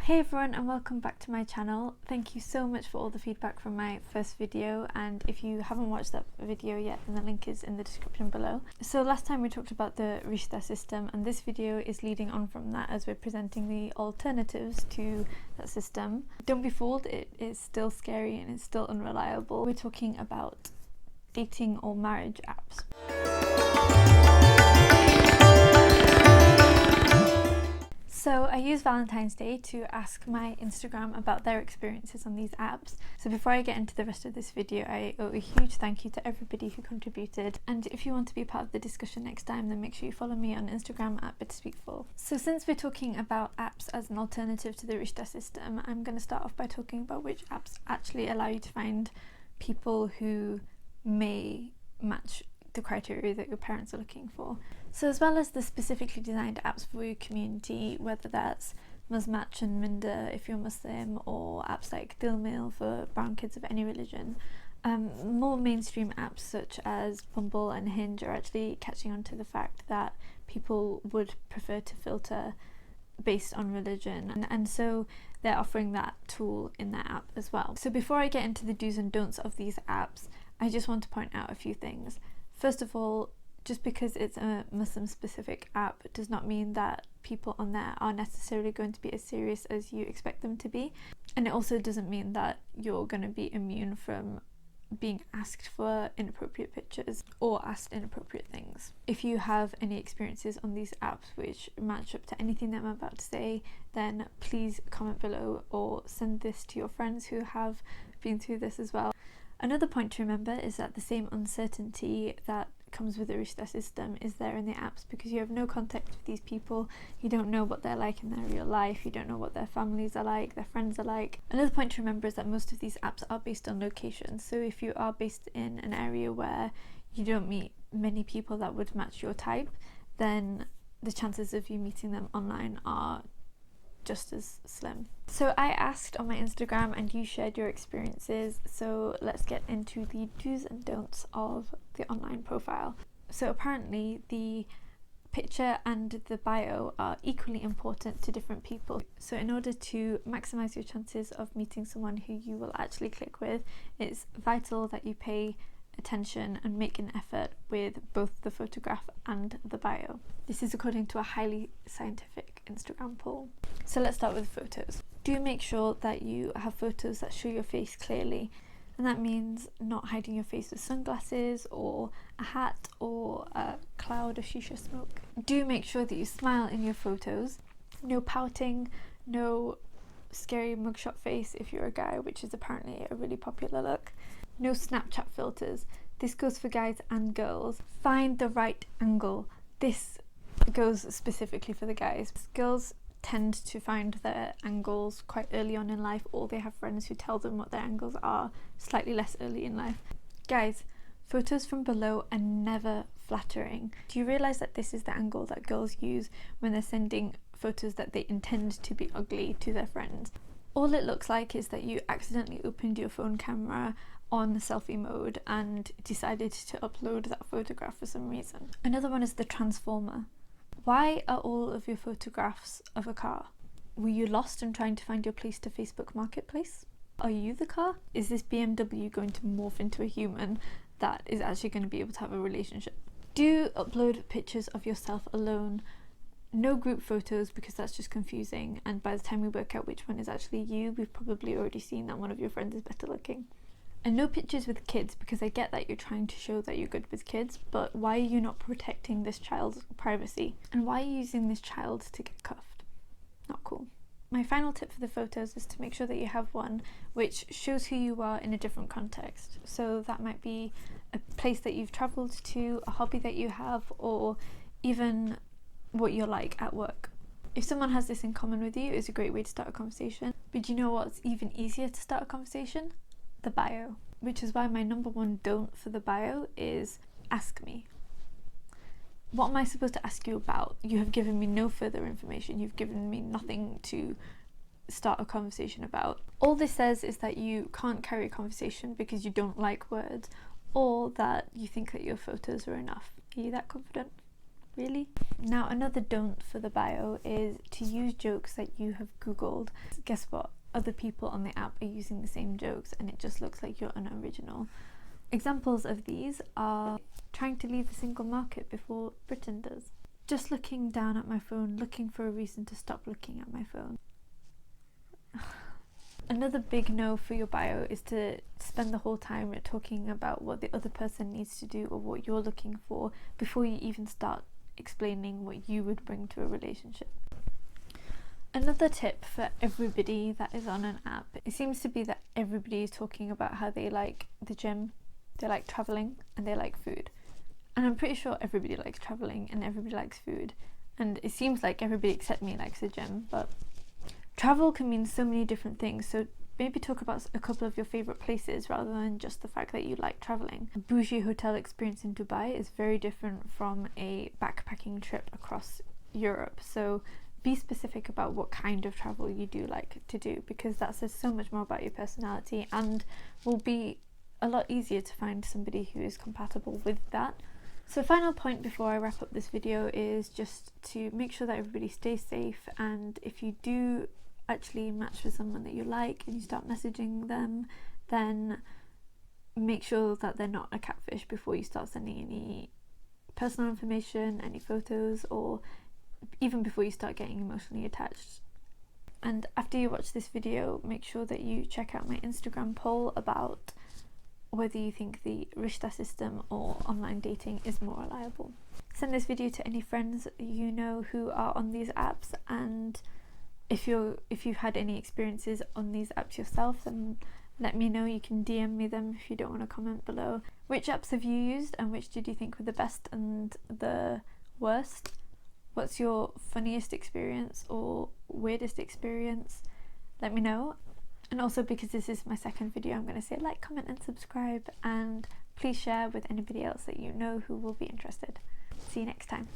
Hey everyone, and welcome back to my channel. Thank you so much for all the feedback from my first video, and if you haven't watched that video yet, then the link is in the description below. So last time we talked about the Rishta system, and this video is leading on from that as we're presenting the alternatives to that system. Don't be fooled, it is still scary and it's still unreliable. We're talking about dating or marriage apps. So I used Valentine's Day to ask my Instagram about their experiences on these apps. So before I get into the rest of this video, I owe a huge thank you to everybody who contributed. And if you want to be part of the discussion next time, then make sure you follow me on Instagram at BitterSweetFull. So since we're talking about apps as an alternative to the Rishta system, I'm going to start off by talking about which apps actually allow you to find people who may match the criteria that your parents are looking for. So as well as the specifically designed apps for your community, whether that's Muzmatch and Minda if you're Muslim, or apps like Dilmail for brown kids of any religion, more mainstream apps such as Bumble and Hinge are actually catching on to the fact that people would prefer to filter based on religion, and so they're offering that tool in their app as well. So before I get into the do's and don'ts of these apps, I just want to point out a few things. First of all, just because it's a Muslim specific app does not mean that people on there are necessarily going to be as serious as you expect them to be, and it also doesn't mean that you're going to be immune from being asked for inappropriate pictures or asked inappropriate things. If you have any experiences on these apps which match up to anything that I'm about to say, then please comment below or send this to your friends who have been through this as well. Another point to remember is that the same uncertainty that comes with the Rishta system is there in the apps, because you have no contact with these people. You don't know what they're like in their real life, you don't know what their families are like, their friends are like. Another point to remember is that most of these apps are based on location, so if you are based in an area where you don't meet many people that would match your type, then the chances of you meeting them online are just as slim. So I asked on my Instagram and you shared your experiences, so let's get into the do's and don'ts of the online profile. So apparently the picture and the bio are equally important to different people. So in order to maximize your chances of meeting someone who you will actually click with, it's vital that you pay attention and make an effort with both the photograph and the bio. This is according to a highly scientific Instagram poll. So let's start with photos. Do make sure that you have photos that show your face clearly, and that means not hiding your face with sunglasses or a hat or a cloud of shisha smoke. Do make sure that you smile in your photos. No pouting, no scary mugshot face if you're a guy, which is apparently a really popular look. No Snapchat filters. This goes for guys and girls. Find the right angle. This goes specifically for the guys. Girls tend to find their angles quite early on in life, or they have friends who tell them what their angles are slightly less early in life. Guys, photos from below are never flattering. Do you realise that this is the angle that girls use when they're sending photos that they intend to be ugly to their friends? All it looks like is that you accidentally opened your phone camera on selfie mode and decided to upload that photograph for some reason. Another one is the transformer. Why are all of your photographs of a car? Were you lost and trying to find your place to Facebook Marketplace? Are you the car? Is this BMW going to morph into a human that is actually going to be able to have a relationship? Do upload pictures of yourself alone. No group photos, because that's just confusing, and by the time we work out which one is actually you, we've probably already seen that one of your friends is better looking. And no pictures with kids, because I get that you're trying to show that you're good with kids, but why are you not protecting this child's privacy? And why are you using this child to get cuffed? Not cool. My final tip for the photos is to make sure that you have one which shows who you are in a different context. So that might be a place that you've travelled to, a hobby that you have, or even what you're like at work. If someone has this in common with you, it's a great way to start a conversation. But do you know what's even easier to start a conversation? The bio. Which is why my number one don't for the bio is ask me. What am I supposed to ask you about? You have given me no further information. You've given me nothing to start a conversation about. All this says is that you can't carry a conversation because you don't like words, or that you think that your photos are enough. Are you that confident? really. Now, another don't for the bio is to use jokes that you have googled. Guess what? Other people on the app are using the same jokes and it just looks like you're unoriginal. Examples of these are trying to leave the single market before Britain does. Just looking down at my phone, looking for a reason to stop looking at my phone. Another big no for your bio is to spend the whole time talking about what the other person needs to do or what you're looking for before you even start explaining what you would bring to a relationship. Another tip for everybody that is on an app, it seems to be that everybody is talking about how they like the gym, they like travelling, and they like food. And I'm pretty sure everybody likes travelling and everybody likes food. And it seems like everybody except me likes the gym, but travel can mean so many different things, so maybe talk about a couple of your favourite places rather than just the fact that you like travelling. A bougie hotel experience in Dubai is very different from a backpacking trip across Europe, so be specific about what kind of travel you do like to do, because that says so much more about your personality and will be a lot easier to find somebody who is compatible with that. So final point before I wrap up this video is just to make sure that everybody stays safe, and if you do actually match with someone that you like and you start messaging them, then make sure that they're not a catfish before you start sending any personal information, any photos, or even before you start getting emotionally attached. And after you watch this video, make sure that you check out my Instagram poll about whether you think the Rishta system or online dating is more reliable. Send this video to any friends you know who are on these apps, and if you've had any experiences on these apps yourself, then let me know. You can DM me them if you don't want to comment below. Which apps have you used and which did you think were the best and the worst? What's your funniest experience or weirdest experience? Let me know. And also, because this is my second video, I'm going to say like, comment and subscribe, and please share with anybody else that you know who will be interested. See you next time.